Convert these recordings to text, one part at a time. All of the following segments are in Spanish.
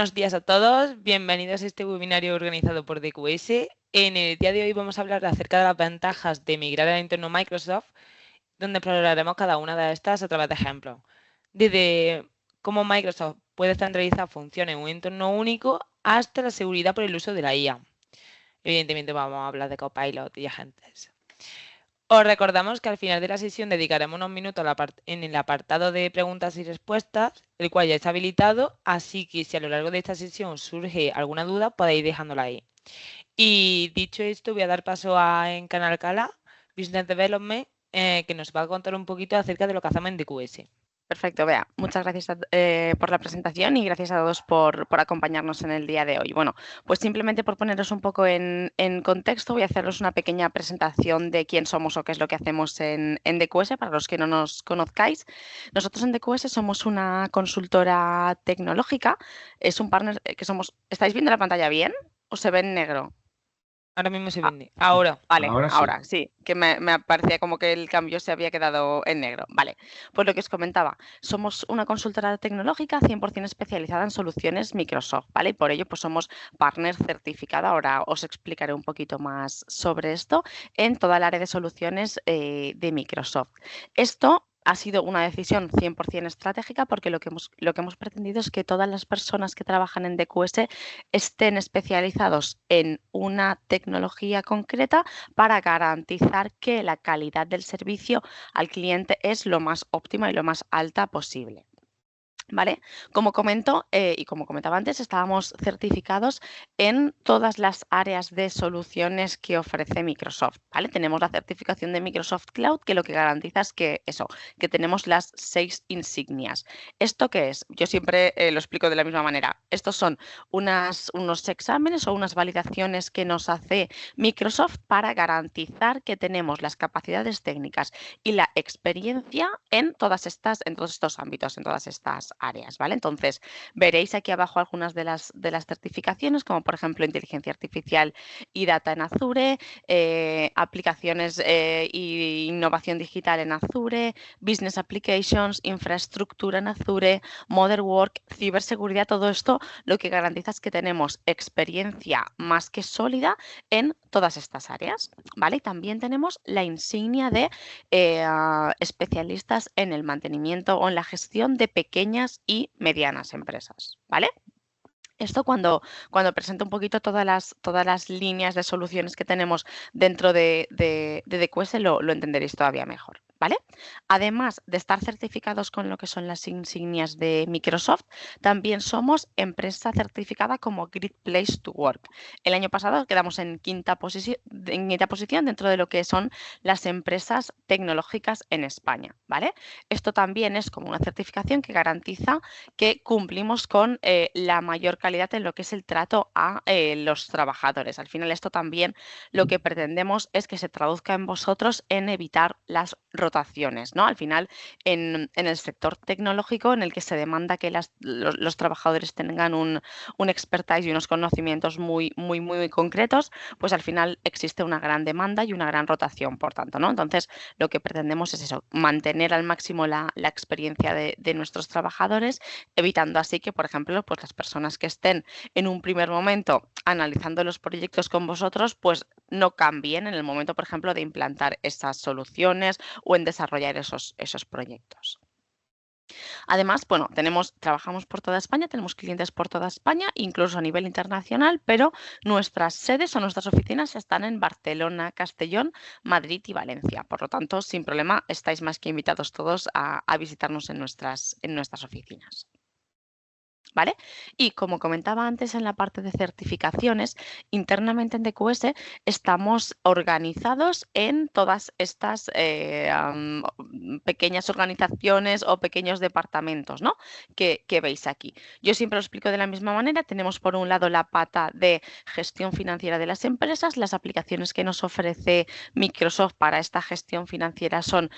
Buenos días a todos, bienvenidos a este webinario organizado por DQS. En el día de hoy vamos a hablar acerca de las ventajas de migrar al entorno Microsoft, donde exploraremos cada una de estas a través de ejemplos. Desde cómo Microsoft puede centralizar funciones en un entorno único hasta la seguridad por el uso de la IA. Evidentemente vamos a hablar de Copilot y agentes. Os recordamos que al final de la sesión dedicaremos unos minutos en el apartado de preguntas y respuestas, el cual ya está habilitado, así que si a lo largo de esta sesión surge alguna duda, podéis dejándola ahí. Y dicho esto, voy a dar paso a Encarna Alcalá, Business Development, que nos va a contar un poquito acerca de lo que hacemos en DQS. Perfecto, Bea. Muchas gracias por la presentación y gracias a todos por acompañarnos en el día de hoy. Bueno, pues simplemente por poneros un poco en contexto, voy a haceros una pequeña presentación de quién somos o qué es lo que hacemos en DQS, para los que no nos conozcáis. Nosotros en DQS somos una consultora tecnológica, es un partner que somos... ¿Estáis viendo la pantalla bien o se ve en negro? Ahora mismo se vende. Ahora. Vale, Ahora sí, que me parecía como que el cambio se había quedado en negro. Vale, pues lo que os comentaba, somos una consultora tecnológica 100% especializada en soluciones Microsoft, ¿vale? Y por ello pues somos partner certificada. Ahora os explicaré un poquito más sobre esto en toda el área de soluciones de Microsoft. Esto ha sido una decisión 100% estratégica porque lo que hemos pretendido es que todas las personas que trabajan en DQS estén especializados en una tecnología concreta para garantizar que la calidad del servicio al cliente es lo más óptima y lo más alta posible. ¿Vale? Como comento y como comentaba antes, estábamos certificados en todas las áreas de soluciones que ofrece Microsoft, ¿vale? Tenemos la certificación de Microsoft Cloud, que lo que garantiza es que tenemos las 6 insignias. ¿Esto qué es? Yo siempre lo explico de la misma manera. Estos son unos exámenes o unas validaciones que nos hace Microsoft para garantizar que tenemos las capacidades técnicas y la experiencia en todos estos ámbitos, en todas estas áreas, ¿vale? Entonces, veréis aquí abajo algunas de las certificaciones, como por ejemplo inteligencia artificial y data en Azure, aplicaciones e innovación digital en Azure, business applications, infraestructura en Azure, modern work, ciberseguridad. Todo esto lo que garantiza es que tenemos experiencia más que sólida en todas estas áreas, ¿vale? Y también tenemos la insignia de especialistas en el mantenimiento o en la gestión de pequeñas y medianas empresas, ¿vale? Esto cuando presento un poquito todas las líneas de soluciones que tenemos dentro de DQS lo entenderéis todavía mejor, ¿vale? Además de estar certificados con lo que son las insignias de Microsoft, también somos empresa certificada como Great Place to Work. El año pasado quedamos en quinta posición dentro de lo que son las empresas tecnológicas en España, ¿vale? Esto también es como una certificación que garantiza que cumplimos con la mayor calidad en lo que es el trato a los trabajadores. Al final esto también lo que pretendemos es que se traduzca en vosotros en evitar las rotaciones, ¿no? Al final en el sector tecnológico en el que se demanda que los trabajadores tengan un expertise y unos conocimientos muy concretos, pues al final existe una gran demanda y una gran rotación, por tanto, ¿no? Entonces lo que pretendemos es eso, mantener al máximo la experiencia de nuestros trabajadores, evitando así que, por ejemplo, pues las personas que estén en un primer momento analizando los proyectos con vosotros, pues no cambien en el momento, por ejemplo, de implantar esas soluciones o en desarrollar esos proyectos. Además, bueno, trabajamos por toda España, tenemos clientes por toda España, incluso a nivel internacional, pero nuestras sedes o nuestras oficinas están en Barcelona, Castellón, Madrid y Valencia. Por lo tanto, sin problema, estáis más que invitados todos a visitarnos en nuestras oficinas. ¿Vale? Y como comentaba antes en la parte de certificaciones, internamente en DQS estamos organizados en todas estas pequeñas organizaciones o pequeños departamentos, ¿no? que veis aquí. Yo siempre lo explico de la misma manera. Tenemos por un lado la pata de gestión financiera de las empresas. Las aplicaciones que nos ofrece Microsoft para esta gestión financiera son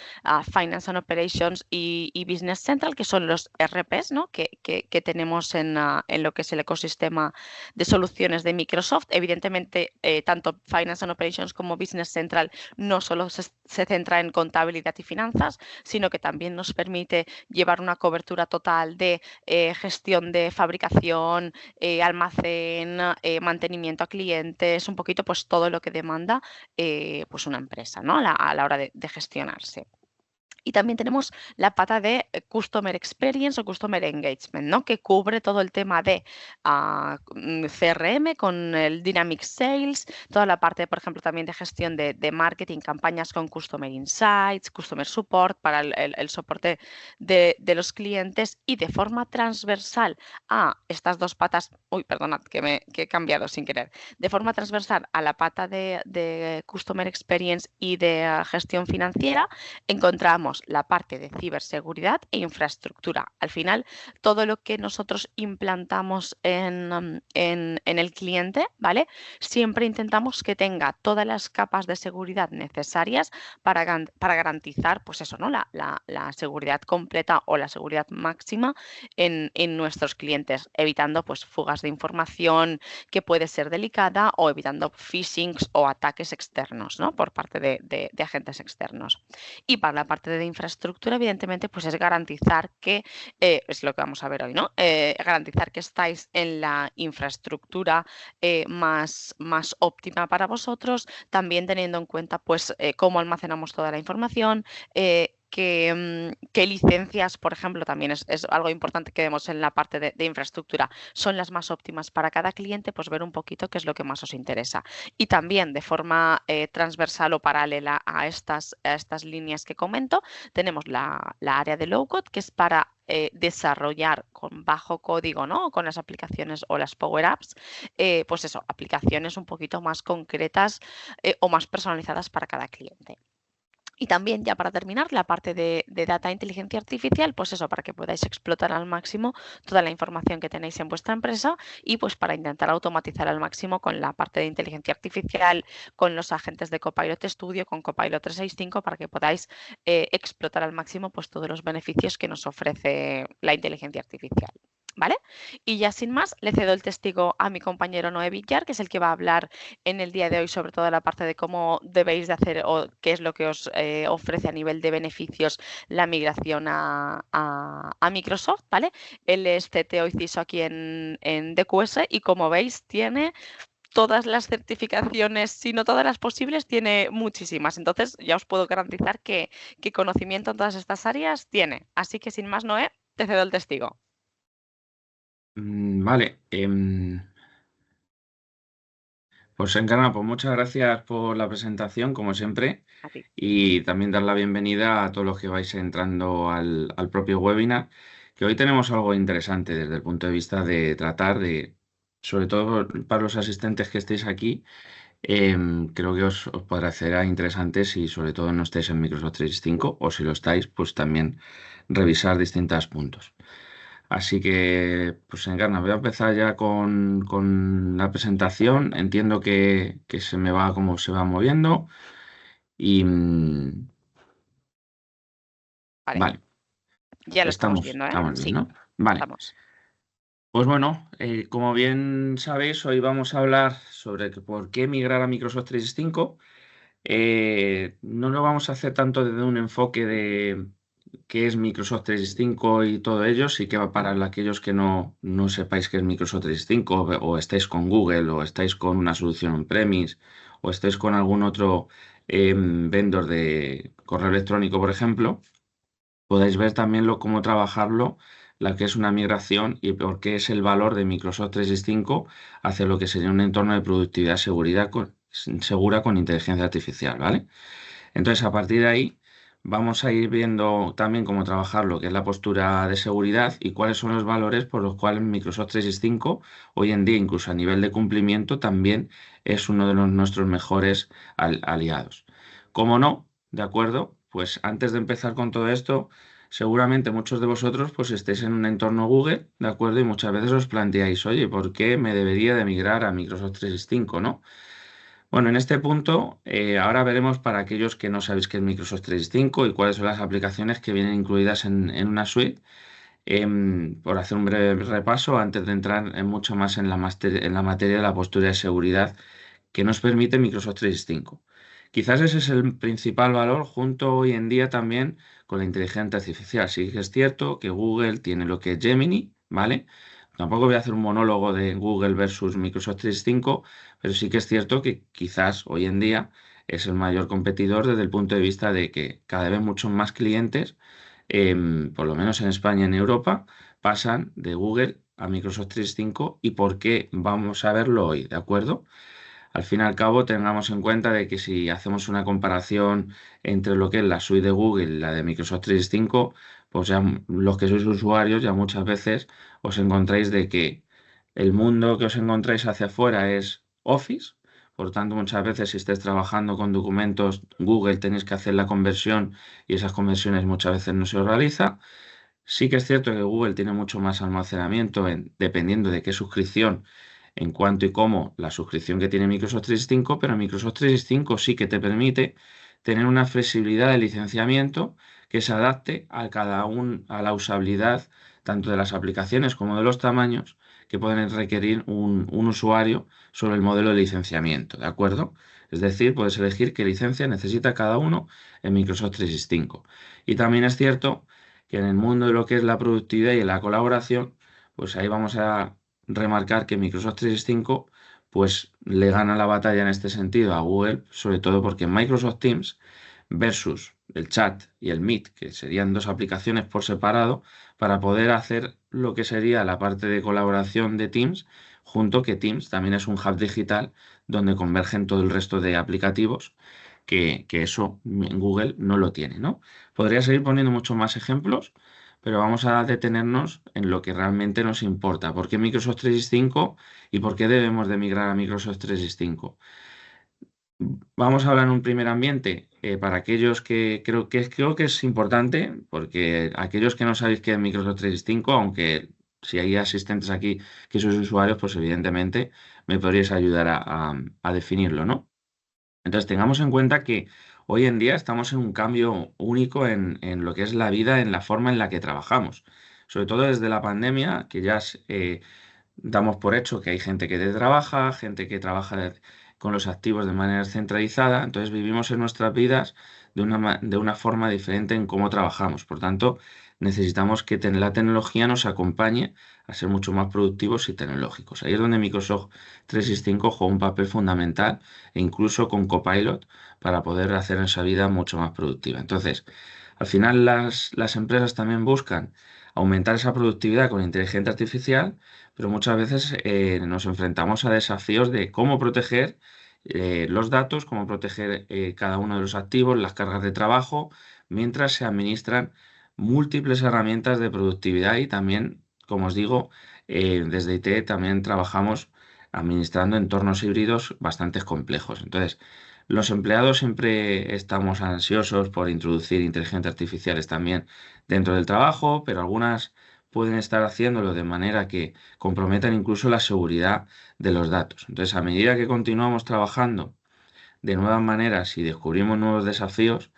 Finance and Operations y Business Central, que son los RPs, ¿no? que tenemos tenemos en lo que es el ecosistema de soluciones de Microsoft. Evidentemente, tanto Finance and Operations como Business Central no solo se centra en contabilidad y finanzas, sino que también nos permite llevar una cobertura total de gestión de fabricación, almacén, mantenimiento a clientes, un poquito pues todo lo que demanda pues una empresa, ¿no? A la hora de gestionarse. Y también tenemos la pata de Customer Experience o Customer Engagement, ¿no? Que cubre todo el tema de CRM con el Dynamic Sales, toda la parte, por ejemplo, también de gestión de marketing, campañas con Customer Insights, Customer Support para el soporte de los clientes y de forma transversal a estas dos patas, uy, perdonad, que he cambiado sin querer, de forma transversal a la pata de Customer Experience y de gestión financiera, encontramos la parte de ciberseguridad e infraestructura. Al final, todo lo que nosotros implantamos en el cliente, ¿vale? Siempre intentamos que tenga todas las capas de seguridad necesarias para garantizar, pues eso, ¿no? La seguridad completa o la seguridad máxima en nuestros clientes, evitando pues fugas de información que puede ser delicada o evitando phishings o ataques externos, ¿no? Por parte de agentes externos. Y para la parte de infraestructura, evidentemente, pues es garantizar que, es lo que vamos a ver hoy, ¿no? Garantizar que estáis en la infraestructura más óptima para vosotros, también teniendo en cuenta pues cómo almacenamos toda la información, qué licencias, por ejemplo, también es algo importante que vemos en la parte de infraestructura, son las más óptimas para cada cliente, pues ver un poquito qué es lo que más os interesa. Y también de forma transversal o paralela a estas líneas que comento, tenemos la área de low-code, que es para desarrollar con bajo código, ¿no? Con las aplicaciones o las Power Apps, pues eso, aplicaciones un poquito más concretas o más personalizadas para cada cliente. Y también, ya para terminar, la parte de data e inteligencia artificial, pues eso, para que podáis explotar al máximo toda la información que tenéis en vuestra empresa y pues para intentar automatizar al máximo con la parte de inteligencia artificial, con los agentes de Copilot Studio, con Copilot 365, para que podáis explotar al máximo pues todos los beneficios que nos ofrece la inteligencia artificial. ¿Vale? Y ya sin más, le cedo el testigo a mi compañero Noé Villar, que es el que va a hablar en el día de hoy sobre toda la parte de cómo debéis de hacer o qué es lo que os ofrece a nivel de beneficios la migración a Microsoft, ¿vale? Él es CTO y CISO aquí en DQS y como veis tiene todas las certificaciones, si no todas las posibles, tiene muchísimas. Entonces ya os puedo garantizar que conocimiento en todas estas áreas tiene. Así que sin más, Noé, te cedo el testigo. Vale, pues Encarna, pues muchas gracias por la presentación, como siempre, A ti. y también dar la bienvenida a todos los que vais entrando al propio webinar, que hoy tenemos algo interesante desde el punto de vista de tratar de, sobre todo para los asistentes que estéis aquí, creo que os parecerá interesante si sobre todo no estáis en Microsoft 365 o si lo estáis, pues también revisar distintos puntos. Así que, pues Encarna, voy a empezar ya con la presentación. Entiendo que se me va como se va moviendo. Y Vale, vale, ya lo estamos viendo, ¿eh? estamos bien, Sí, ¿no? Vale. estamos. Pues bueno, como bien sabéis, hoy vamos a hablar sobre por qué migrar a Microsoft 365. No lo vamos a hacer tanto desde un enfoque de qué es Microsoft 365 y todo ello, sí que va para aquellos que no sepáis qué es Microsoft 365 o estáis con Google o estáis con una solución on-premise o estáis con algún otro vendor de correo electrónico, por ejemplo, podáis ver también cómo trabajarlo, la que es una migración y por qué es el valor de Microsoft 365 hacia lo que sería un entorno de productividad segura con inteligencia artificial, ¿vale? Entonces, a partir de ahí, vamos a ir viendo también cómo trabajar lo que es la postura de seguridad y cuáles son los valores por los cuales Microsoft 365 hoy en día, incluso a nivel de cumplimiento, también es uno de nuestros mejores aliados. ¿Cómo no? ¿De acuerdo? Pues antes de empezar con todo esto, seguramente muchos de vosotros pues estéis en un entorno Google, ¿de acuerdo? Y muchas veces os planteáis, oye, ¿por qué me debería de migrar a Microsoft 365, ¿no? Bueno, en este punto, ahora veremos para aquellos que no sabéis qué es Microsoft 365 y cuáles son las aplicaciones que vienen incluidas en una suite. Por hacer un breve repaso, antes de entrar en mucho más en la materia de la postura de seguridad que nos permite Microsoft 365. Quizás ese es el principal valor junto hoy en día también con la inteligencia artificial. Sí que es cierto que Google tiene lo que es Gemini, ¿vale? Tampoco voy a hacer un monólogo de Google versus Microsoft 365, pero sí que es cierto que quizás hoy en día es el mayor competidor desde el punto de vista de que cada vez muchos más clientes, por lo menos en España y en Europa, pasan de Google a Microsoft 365 y por qué vamos a verlo hoy, ¿de acuerdo? Al fin y al cabo, tengamos en cuenta de que si hacemos una comparación entre lo que es la suite de Google y la de Microsoft 365, pues ya los que sois usuarios ya muchas veces os encontráis de que el mundo que os encontráis hacia afuera es Office. Por tanto, muchas veces si estáis trabajando con documentos Google tenéis que hacer la conversión y esas conversiones muchas veces no se os realiza. Sí que es cierto que Google tiene mucho más almacenamiento dependiendo de qué suscripción, en cuanto y cómo la suscripción que tiene Microsoft 365, pero Microsoft 365 sí que te permite tener una flexibilidad de licenciamiento que se adapte a la usabilidad tanto de las aplicaciones como de los tamaños que pueden requerir un usuario sobre el modelo de licenciamiento, ¿de acuerdo? Es decir, puedes elegir qué licencia necesita cada uno en Microsoft 365. Y también es cierto que en el mundo de lo que es la productividad y la colaboración, pues ahí vamos a remarcar que Microsoft 365 pues le gana la batalla en este sentido a Google, sobre todo porque Microsoft Teams versus el chat y el Meet, que serían dos aplicaciones por separado, para poder hacer lo que sería la parte de colaboración de Teams, junto que Teams también es un hub digital donde convergen todo el resto de aplicativos, que eso en Google no lo tiene, ¿no? Podría seguir poniendo muchos más ejemplos, pero vamos a detenernos en lo que realmente nos importa. ¿Por qué Microsoft 365 y por qué debemos de migrar a Microsoft 365? Vamos a hablar en un primer ambiente para aquellos que creo que es importante, porque aquellos que no sabéis qué es Microsoft 365, aunque si hay asistentes aquí que sois usuarios, pues evidentemente me podríais ayudar a definirlo, ¿no? Entonces, tengamos en cuenta que hoy en día estamos en un cambio único en lo que es la vida, en la forma en la que trabajamos. Sobre todo desde la pandemia, que ya damos por hecho que hay gente que trabaja, gente que trabaja con los activos de manera centralizada. Entonces, vivimos en nuestras vidas de una forma diferente en cómo trabajamos. Por tanto, necesitamos que la tecnología nos acompañe a ser mucho más productivos y tecnológicos. Ahí es donde Microsoft 365 juega un papel fundamental e incluso con Copilot para poder hacer esa vida mucho más productiva. Entonces, al final las empresas también buscan aumentar esa productividad con inteligencia artificial, pero muchas veces nos enfrentamos a desafíos de cómo proteger los datos, cómo proteger cada uno de los activos, las cargas de trabajo, mientras se administran múltiples herramientas de productividad y también, como os digo, desde IT también trabajamos administrando entornos híbridos bastante complejos. Entonces, los empleados siempre estamos ansiosos por introducir inteligencias artificiales también dentro del trabajo, pero algunas pueden estar haciéndolo de manera que comprometan incluso la seguridad de los datos. Entonces, a medida que continuamos trabajando de nuevas maneras y descubrimos nuevos desafíos,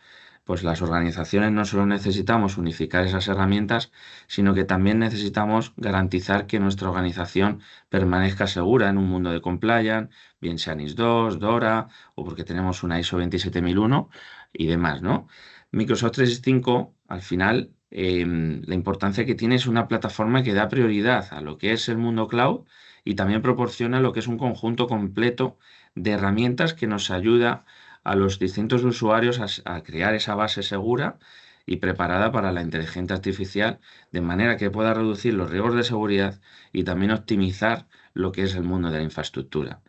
pues las organizaciones no solo necesitamos unificar esas herramientas, sino que también necesitamos garantizar que nuestra organización permanezca segura en un mundo de compliance, bien sea NIS 2, DORA o porque tenemos una ISO 27001 y demás, ¿no? Microsoft 365, al final, la importancia que tiene es una plataforma que da prioridad a lo que es el mundo cloud y también proporciona lo que es un conjunto completo de herramientas que nos ayuda a los distintos usuarios a crear esa base segura y preparada para la inteligencia artificial, de manera que pueda reducir los riesgos de seguridad y también optimizar lo que es el mundo de la infraestructura.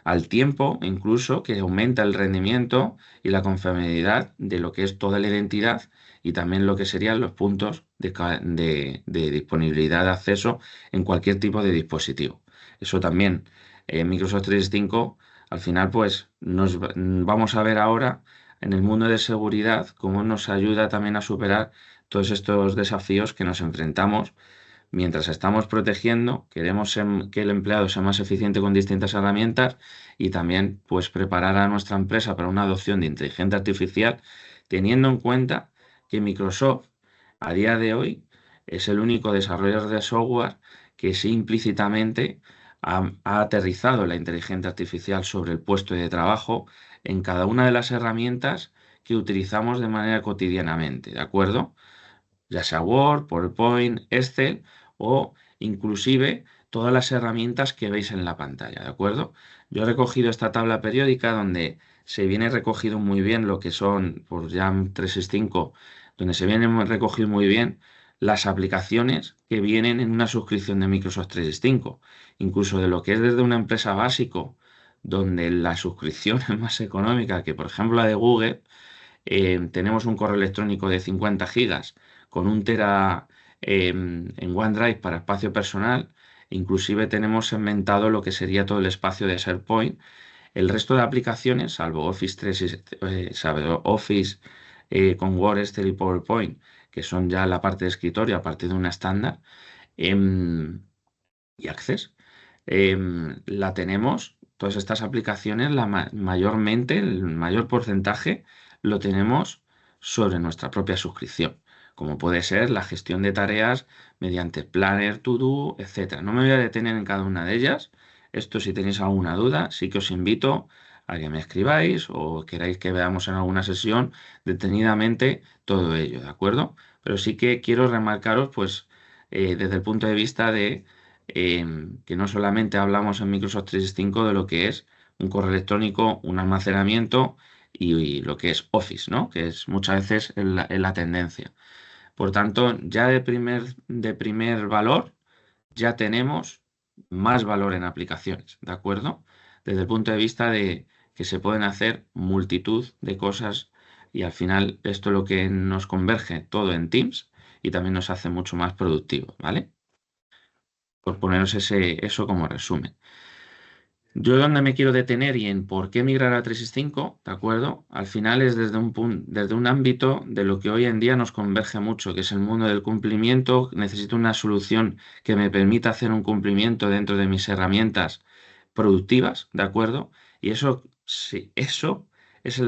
Al tiempo, incluso, que aumenta el rendimiento y la confiabilidad de lo que es toda la identidad y también lo que serían los puntos de disponibilidad de acceso en cualquier tipo de dispositivo. Eso también, Microsoft 365 al final, pues vamos a ver ahora en el mundo de seguridad cómo nos ayuda también a superar todos estos desafíos que nos enfrentamos mientras estamos protegiendo. Queremos que el empleado sea más eficiente con distintas herramientas y también pues preparar a nuestra empresa para una adopción de inteligencia artificial, teniendo en cuenta que Microsoft a día de hoy es el único desarrollador de software que sí implícitamente ha aterrizado la inteligencia artificial sobre el puesto de trabajo en cada una de las herramientas que utilizamos de manera cotidianamente, ¿de acuerdo? Ya sea Word, PowerPoint, Excel o inclusive todas las herramientas que veis en la pantalla, ¿de acuerdo? Yo he recogido esta tabla periódica donde se viene recogido muy bien lo que son por Jam 365, donde se vienen recogido muy bien las aplicaciones que vienen en una suscripción de Microsoft 365, incluso de lo que es desde una empresa básico, donde la suscripción es más económica que por ejemplo la de Google. Tenemos un correo electrónico de 50 gigas con 1 tera en OneDrive para espacio personal. Inclusive tenemos segmentado lo que sería todo el espacio de SharePoint. El resto de aplicaciones, salvo Office 3, salvo Office con Word, Excel y PowerPoint, que son ya la parte de escritorio a partir de una estándar, y Access, la tenemos, todas estas aplicaciones, mayormente, el mayor porcentaje lo tenemos sobre nuestra propia suscripción, como puede ser la gestión de tareas mediante Planner, To Do, etcétera. No me voy a detener en cada una de ellas. Esto, si tenéis alguna duda, sí que os invito a que me escribáis o queráis que veamos en alguna sesión detenidamente todo ello, ¿de acuerdo? Pero sí que quiero remarcaros, pues, desde el punto de vista de que no solamente hablamos en Microsoft 365 de lo que es un correo electrónico, un almacenamiento y lo que es Office, ¿no? Que es muchas veces en la tendencia. Por tanto, ya de primer valor, ya tenemos más valor en aplicaciones, ¿de acuerdo? Desde el punto de vista de que se pueden hacer multitud de cosas y al final esto es lo que nos converge todo en Teams y también nos hace mucho más productivos, ¿vale? Por poneros eso como resumen. Yo donde me quiero detener y en por qué migrar a 365, ¿de acuerdo? Al final es desde un ámbito de lo que hoy en día nos converge mucho, que es el mundo del cumplimiento. Necesito una solución que me permita hacer un cumplimiento dentro de mis herramientas productivas, ¿de acuerdo? Y eso, sí, eso es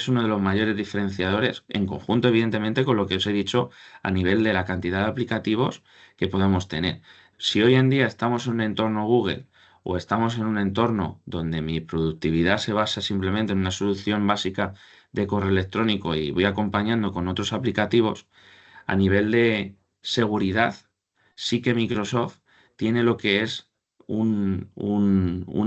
uno de los mayores diferenciadores, en conjunto, evidentemente, con lo que os he dicho a nivel de la cantidad de aplicativos que podemos tener. Si hoy en día estamos en un entorno Google, o estamos en un entorno donde mi productividad se basa simplemente en una solución básica de correo electrónico y voy acompañando con otros aplicativos, a nivel de seguridad, sí que Microsoft tiene lo que es un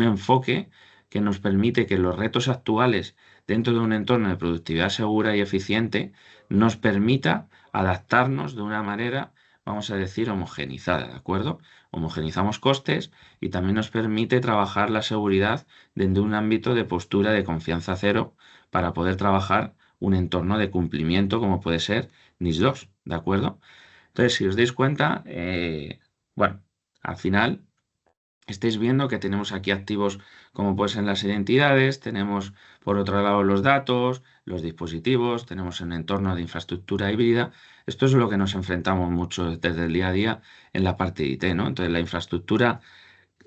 enfoque que nos permite que los retos actuales dentro de un entorno de productividad segura y eficiente nos permita adaptarnos de una manera, vamos a decir, homogenizada, ¿de acuerdo? Homogenizamos costes y también nos permite trabajar la seguridad desde un ámbito de postura de confianza cero para poder trabajar un entorno de cumplimiento como puede ser NIS 2, ¿de acuerdo? Entonces, si os dais cuenta, bueno, al final estáis viendo que tenemos aquí activos como pueden ser las identidades, tenemos por otro lado los datos, los dispositivos, tenemos un entorno de infraestructura híbrida. Esto es lo que nos enfrentamos mucho desde el día a día en la parte de IT, ¿no? Entonces, la infraestructura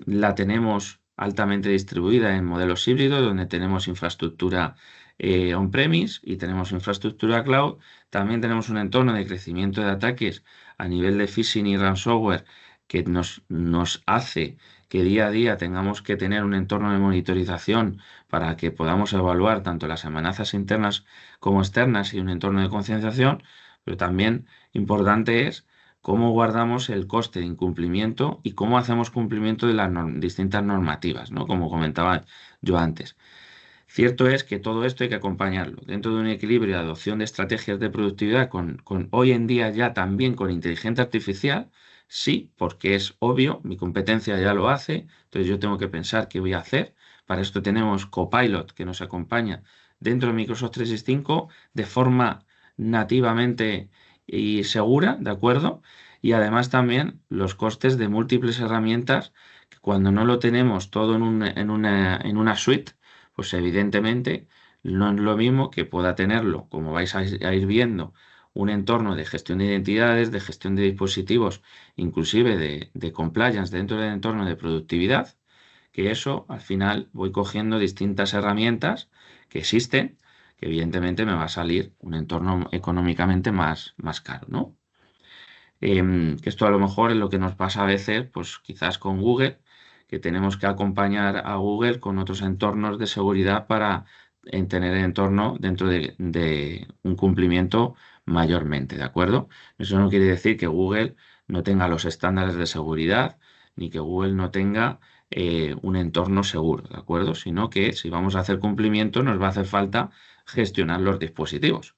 la tenemos altamente distribuida en modelos híbridos, donde tenemos infraestructura on-premise y tenemos infraestructura cloud. También tenemos un entorno de crecimiento de ataques a nivel de phishing y ransomware que nos hace que día a día tengamos que tener un entorno de monitorización para que podamos evaluar tanto las amenazas internas como externas y un entorno de concienciación, pero también importante es cómo guardamos el coste de incumplimiento y cómo hacemos cumplimiento de las distintas normativas, ¿no? Como comentaba yo antes. Cierto es que todo esto hay que acompañarlo dentro de un equilibrio de adopción de estrategias de productividad con hoy en día ya también con inteligencia artificial, sí, porque es obvio, mi competencia ya lo hace, entonces yo tengo que pensar qué voy a hacer. Para esto tenemos Copilot que nos acompaña dentro de Microsoft 365 de forma nativamente y segura, ¿de acuerdo? Y además también los costes de múltiples herramientas que cuando no lo tenemos todo en una suite, pues evidentemente no es lo mismo que pueda tenerlo, como vais a ir viendo, un entorno de gestión de identidades, de gestión de dispositivos, inclusive de compliance dentro del entorno de productividad, que eso al final voy cogiendo distintas herramientas que existen, que evidentemente me va a salir un entorno económicamente más caro, ¿no? Que esto a lo mejor es lo que nos pasa a veces, pues quizás con Google, que tenemos que acompañar a Google con otros entornos de seguridad para tener el entorno dentro de un cumplimiento mayormente, ¿de acuerdo? Eso no quiere decir que Google no tenga los estándares de seguridad, ni que Google no tenga un entorno seguro, ¿de acuerdo? Sino que si vamos a hacer cumplimiento nos va a hacer falta gestionar los dispositivos.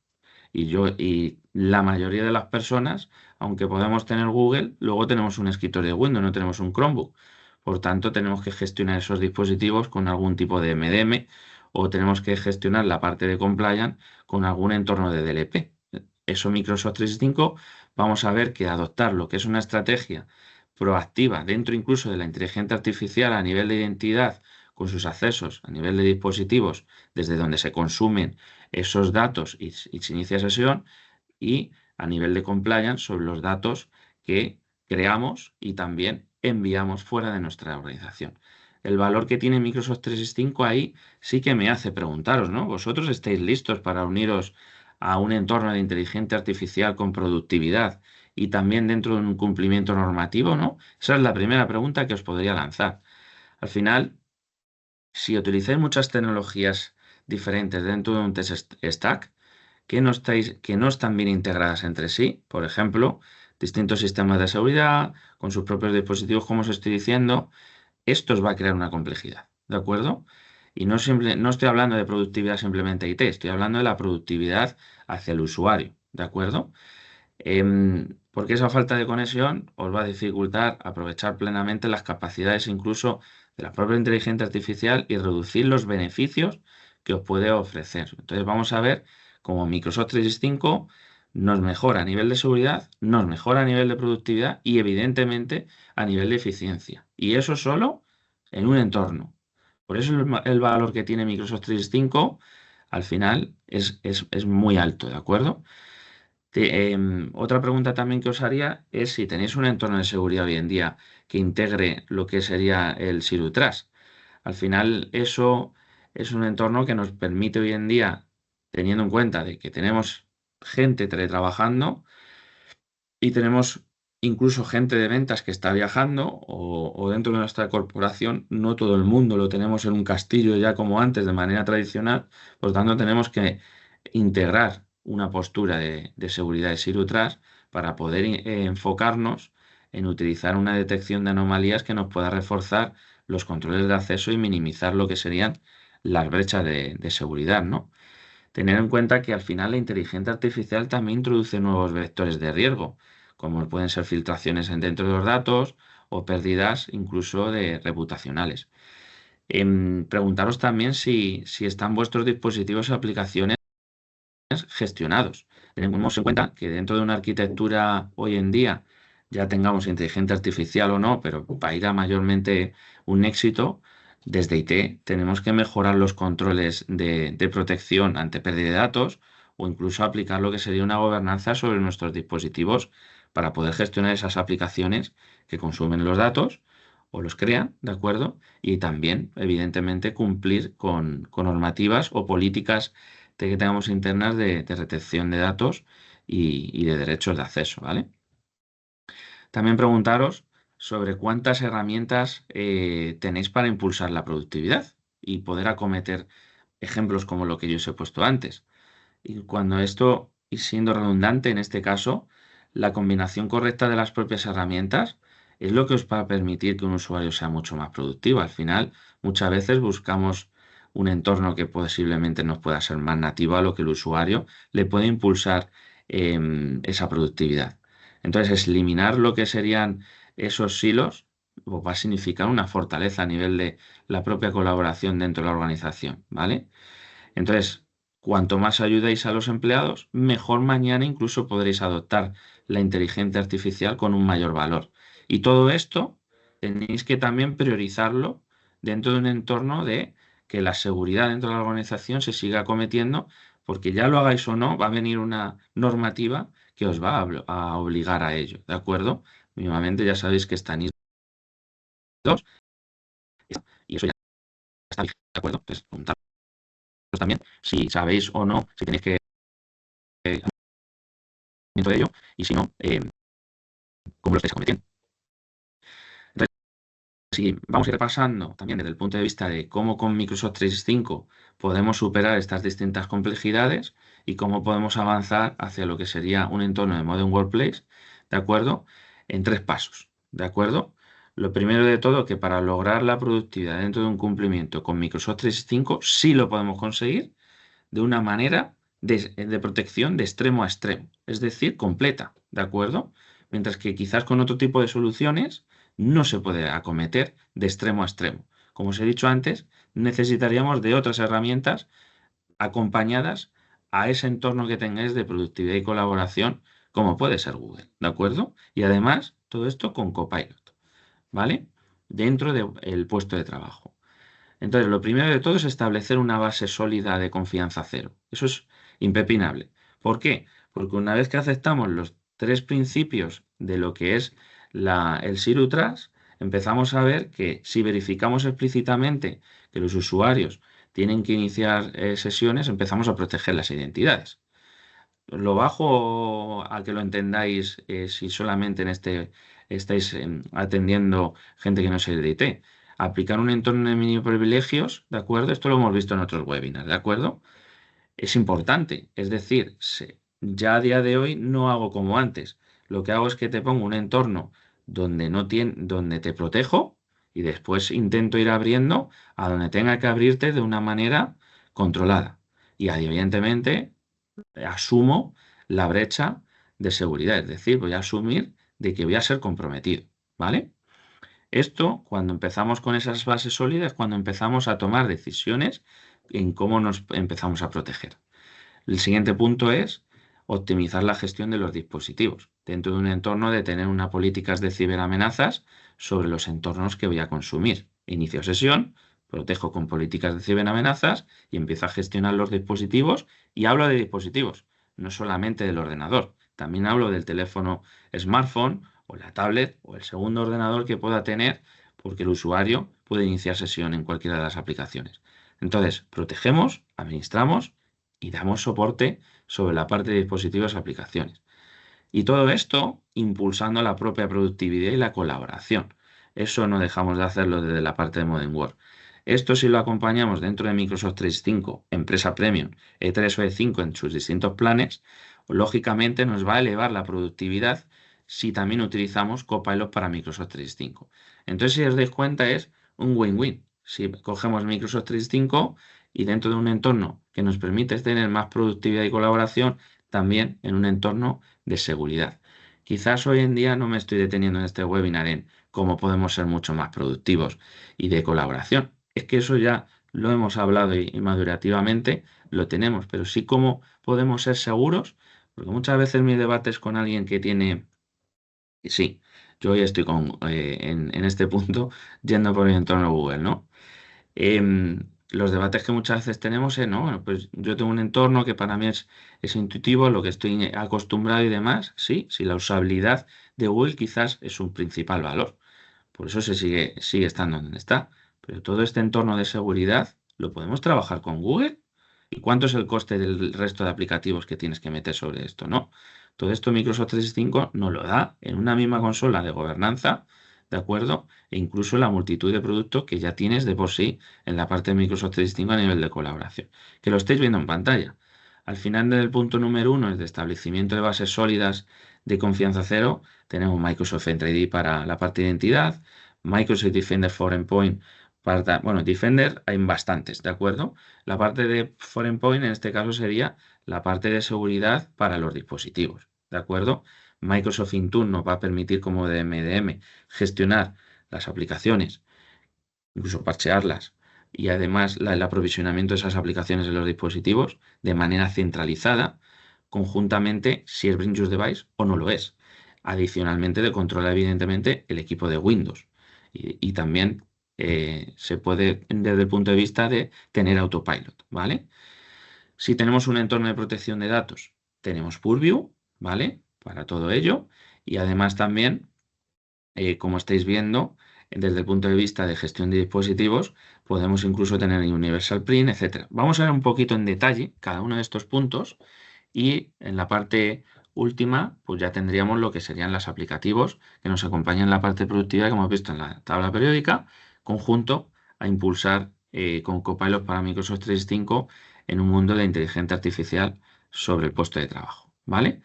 Y la mayoría de las personas, aunque podemos tener Google, luego tenemos un escritorio de Windows, no tenemos un Chromebook. Por tanto, tenemos que gestionar esos dispositivos con algún tipo de MDM o tenemos que gestionar la parte de compliance con algún entorno de DLP. Eso Microsoft 365 vamos a ver que adoptar lo que es una estrategia proactiva dentro incluso de la inteligencia artificial a nivel de identidad con sus accesos a nivel de dispositivos desde donde se consumen esos datos y se inicia sesión y a nivel de compliance sobre los datos que creamos y también enviamos fuera de nuestra organización. El valor que tiene Microsoft 365 ahí sí que me hace preguntaros, ¿no? ¿Vosotros estáis listos para uniros a un entorno de inteligencia artificial con productividad y también dentro de un cumplimiento normativo, ¿no? Esa es la primera pregunta que os podría lanzar. Al final, si utilizáis muchas tecnologías diferentes dentro de un test stack que no están bien integradas entre sí, por ejemplo, distintos sistemas de seguridad con sus propios dispositivos, como os estoy diciendo, esto os va a crear una complejidad, ¿de acuerdo? Y no estoy hablando de productividad simplemente IT, estoy hablando de la productividad hacia el usuario, ¿de acuerdo? Porque esa falta de conexión os va a dificultar aprovechar plenamente las capacidades incluso de la propia inteligencia artificial y reducir los beneficios que os puede ofrecer. Entonces vamos a ver cómo Microsoft 365 nos mejora a nivel de seguridad, nos mejora a nivel de productividad y evidentemente a nivel de eficiencia. Y eso solo en un entorno. Por eso el valor que tiene Microsoft 365 al final es muy alto, ¿de acuerdo? Otra pregunta también que os haría es si tenéis un entorno de seguridad hoy en día que integre lo que sería el Zero Trust. Al final, eso es un entorno que nos permite hoy en día, teniendo en cuenta de que tenemos gente teletrabajando y tenemos incluso gente de ventas que está viajando o dentro de nuestra corporación, no todo el mundo lo tenemos en un castillo ya como antes de manera tradicional, por lo tanto tenemos que integrar una postura de seguridad de Zero Trust para poder enfocarnos en utilizar una detección de anomalías que nos pueda reforzar los controles de acceso y minimizar lo que serían las brechas de seguridad, ¿no? Tener en cuenta que al final la inteligencia artificial también introduce nuevos vectores de riesgo, como pueden ser filtraciones dentro de los datos o pérdidas incluso de reputacionales. Preguntaros también si están vuestros dispositivos y aplicaciones gestionados. Tenemos en cuenta que dentro de una arquitectura hoy en día, ya tengamos inteligencia artificial o no, pero para ir a mayormente un éxito, desde IT tenemos que mejorar los controles de protección ante pérdida de datos o incluso aplicar lo que sería una gobernanza sobre nuestros dispositivos para poder gestionar esas aplicaciones que consumen los datos o los crean, ¿de acuerdo? Y también, evidentemente, cumplir con normativas o políticas que tengamos internas de retención de datos y de derechos de acceso, ¿vale? También preguntaros sobre cuántas herramientas tenéis para impulsar la productividad y poder acometer ejemplos como lo que yo os he puesto antes. Y cuando esto, y siendo redundante en este caso, la combinación correcta de las propias herramientas es lo que os va a permitir que un usuario sea mucho más productivo. Al final, muchas veces buscamos un entorno que posiblemente nos pueda ser más nativo a lo que el usuario le puede impulsar esa productividad. Entonces, eliminar lo que serían esos silos pues, va a significar una fortaleza a nivel de la propia colaboración dentro de la organización, ¿vale? Entonces, cuanto más ayudéis a los empleados, mejor mañana incluso podréis adoptar la inteligencia artificial con un mayor valor. Y todo esto tenéis que también priorizarlo dentro de un entorno de que la seguridad dentro de la organización se siga cometiendo, porque ya lo hagáis o no, va a venir una normativa que os va a obligar a ello, ¿de acuerdo? Mínimamente ya sabéis que están ISO y eso ya está vigente, ¿de acuerdo? Entonces, preguntaros también si sabéis o no, si tenéis que de ello, y si no, cómo lo estáis cometiendo. Entonces, si vamos a ir repasando también desde el punto de vista de cómo con Microsoft 365 podemos superar estas distintas complejidades y cómo podemos avanzar hacia lo que sería un entorno de Modern Workplace, ¿de acuerdo? En 3 pasos, ¿de acuerdo? Lo primero de todo, que para lograr la productividad dentro de un cumplimiento con Microsoft 365 sí lo podemos conseguir de una manera de protección de extremo a extremo, es decir, completa, ¿de acuerdo? Mientras que quizás con otro tipo de soluciones no se puede acometer de extremo a extremo. Como os he dicho antes, necesitaríamos de otras herramientas acompañadas a ese entorno que tengáis de productividad y colaboración, como puede ser Google, ¿de acuerdo? Y además, todo esto con Copilot, ¿vale? Dentro del puesto de trabajo. Entonces, lo primero de todo es establecer una base sólida de confianza cero. Eso es impepinable. ¿Por qué? Porque una vez que aceptamos los 3 principios de lo que es el Zero Trust, empezamos a ver que si verificamos explícitamente que los usuarios tienen que iniciar sesiones, empezamos a proteger las identidades. Lo bajo a que lo entendáis si solamente estáis atendiendo gente que no es de IT. Aplicar un entorno de mínimo privilegios, ¿de acuerdo? Esto lo hemos visto en otros webinars, ¿de acuerdo? Es importante, es decir, ya a día de hoy no hago como antes. Lo que hago es que te pongo un entorno donde te protejo y después intento ir abriendo a donde tenga que abrirte de una manera controlada. Y evidentemente asumo la brecha de seguridad, es decir, voy a asumir de que voy a ser comprometido, ¿vale? Esto, cuando empezamos con esas bases sólidas, cuando empezamos a tomar decisiones en cómo nos empezamos a proteger. El siguiente punto es optimizar la gestión de los dispositivos, dentro de un entorno de tener unas políticas de ciberamenazas sobre los entornos que voy a consumir. Inicio sesión, protejo con políticas de ciberamenazas y empiezo a gestionar los dispositivos, y hablo de dispositivos, no solamente del ordenador, también hablo del teléfono smartphone o la tablet o el segundo ordenador que pueda tener, porque el usuario puede iniciar sesión en cualquiera de las aplicaciones. Entonces, protegemos, administramos y damos soporte sobre la parte de dispositivos y aplicaciones. Y todo esto impulsando la propia productividad y la colaboración. Eso no dejamos de hacerlo desde la parte de Modern Work. Esto, si lo acompañamos dentro de Microsoft 365, Empresa Premium, E3 o E5 en sus distintos planes, lógicamente nos va a elevar la productividad si también utilizamos Copilot para Microsoft 365. Entonces, si os dais cuenta, es un win-win. Si cogemos Microsoft 365 y dentro de un entorno que nos permite tener más productividad y colaboración, también en un entorno de seguridad. Quizás hoy en día no me estoy deteniendo en este webinar en cómo podemos ser mucho más productivos y de colaboración. Es que eso ya lo hemos hablado y madurativamente lo tenemos, pero sí cómo podemos ser seguros, porque muchas veces mi debate es con alguien que tiene. Sí, yo hoy estoy en este punto yendo por el entorno Google, ¿no? Los debates que muchas veces tenemos es, no, bueno, pues yo tengo un entorno que para mí es intuitivo, lo que estoy acostumbrado y demás, sí, la usabilidad de Google quizás es un principal valor, por eso sigue estando donde está, pero todo este entorno de seguridad lo podemos trabajar con Google. ¿Y cuánto es el coste del resto de aplicativos que tienes que meter sobre esto, no? Todo esto Microsoft 365 nos lo da en una misma consola de gobernanza, ¿de acuerdo? E incluso la multitud de productos que ya tienes de por sí en la parte de Microsoft 365 a nivel de colaboración. Que lo estéis viendo en pantalla. Al final del punto número 1, el de establecimiento de bases sólidas de confianza cero, tenemos Microsoft Entra ID para la parte de identidad, Microsoft Defender for Endpoint bueno, Defender hay bastantes, ¿de acuerdo? La parte de Foreign Point en este caso sería la parte de seguridad para los dispositivos, ¿de acuerdo? Microsoft Intune nos va a permitir como DMDM gestionar las aplicaciones, incluso parchearlas y además el aprovisionamiento de esas aplicaciones en los dispositivos de manera centralizada, conjuntamente si es Bring Your Device o no lo es. Adicionalmente de controlar evidentemente el equipo de Windows y también se puede desde el punto de vista de tener autopilot, ¿vale? Si tenemos un entorno de protección de datos, tenemos Purview, ¿vale? Para todo ello. Y además también, como estáis viendo, desde el punto de vista de gestión de dispositivos, podemos incluso tener Universal Print, etc. Vamos a ver un poquito en detalle cada uno de estos puntos y en la parte última, pues ya tendríamos lo que serían los aplicativos que nos acompañan en la parte productiva que hemos visto en la tabla periódica, conjunto a impulsar con Copilot para Microsoft 365 en un mundo de inteligencia artificial sobre el puesto de trabajo, ¿vale?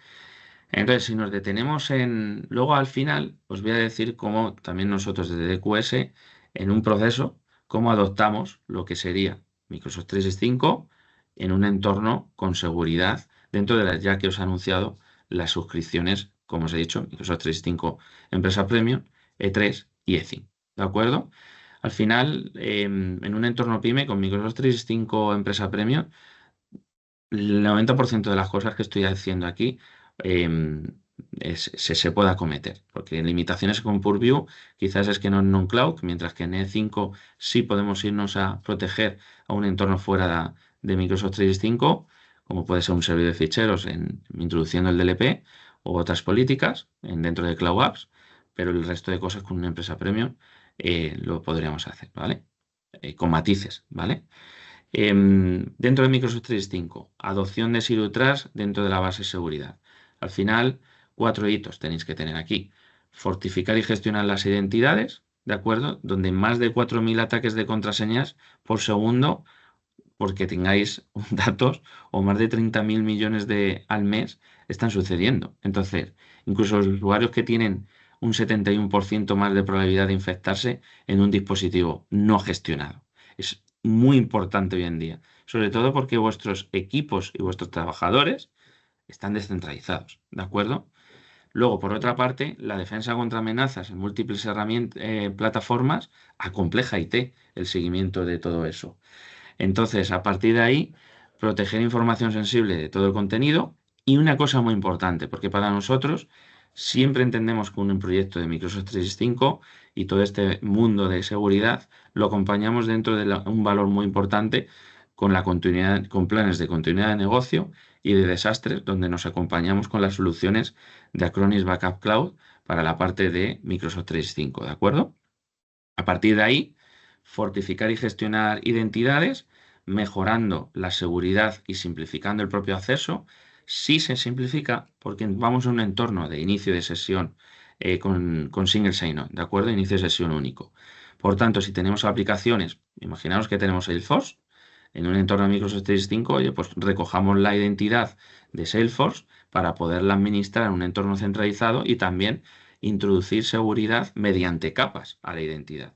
Entonces, si nos detenemos en... Luego, al final, os voy a decir cómo también nosotros desde DQS, en un proceso, cómo adoptamos lo que sería Microsoft 365 en un entorno con seguridad dentro de las ya que os he anunciado las suscripciones, como os he dicho, Microsoft 365 Empresa Premium, E3 y E5. ¿De acuerdo? Al final, en un entorno PyME con Microsoft 365 Empresa Premium, el 90% de las cosas que estoy haciendo aquí se pueda acometer, porque limitaciones con Purview quizás es que no en non-cloud, mientras que en E5 sí podemos irnos a proteger a un entorno fuera de Microsoft 365, como puede ser un servidor de ficheros introduciendo el DLP o otras políticas dentro de Cloud Apps, pero el resto de cosas con una empresa premium lo podríamos hacer, ¿vale? Con matices, ¿vale? Dentro de Microsoft 365, adopción de Zero Trust dentro de la base de seguridad. Al final, 4 hitos tenéis que tener aquí. Fortificar y gestionar las identidades, ¿de acuerdo? Donde más de 4.000 ataques de contraseñas por segundo, porque tengáis datos, o más de 30.000 millones al mes, están sucediendo. Entonces, incluso los usuarios que tienen un 71% más de probabilidad de infectarse en un dispositivo no gestionado. Es muy importante hoy en día, sobre todo porque vuestros equipos y vuestros trabajadores están descentralizados, ¿de acuerdo? Luego, por otra parte, la defensa contra amenazas en múltiples plataformas acompleja IT el seguimiento de todo eso. Entonces, a partir de ahí, proteger información sensible de todo el contenido y una cosa muy importante, porque para nosotros siempre entendemos que un proyecto de Microsoft 365 y todo este mundo de seguridad lo acompañamos dentro de un valor muy importante con la continuidad, con planes de continuidad de negocio y de desastres, donde nos acompañamos con las soluciones de Acronis Backup Cloud para la parte de Microsoft 365, ¿de acuerdo? A partir de ahí, fortificar y gestionar identidades, mejorando la seguridad y simplificando el propio acceso. Sí se simplifica porque vamos a un entorno de inicio de sesión con single sign-on, ¿de acuerdo? Inicio de sesión único. Por tanto, si tenemos aplicaciones, imaginaos que tenemos Salesforce, en un entorno de Microsoft 365, oye, pues recojamos la identidad de Salesforce para poderla administrar en un entorno centralizado y también introducir seguridad mediante capas a la identidad,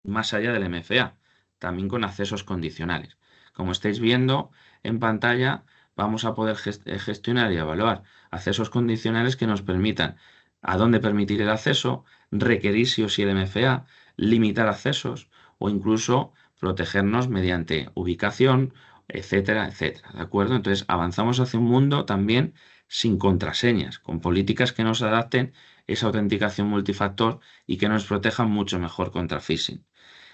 más allá del MFA, también con accesos condicionales. Como estáis viendo en pantalla, vamos a poder gestionar y evaluar accesos condicionales que nos permitan a dónde permitir el acceso, requerir sí o sí el MFA, limitar accesos o incluso protegernos mediante ubicación, etcétera, etcétera. ¿De acuerdo? Entonces avanzamos hacia un mundo también sin contraseñas, con políticas que nos adapten esa autenticación multifactor y que nos protejan mucho mejor contra phishing.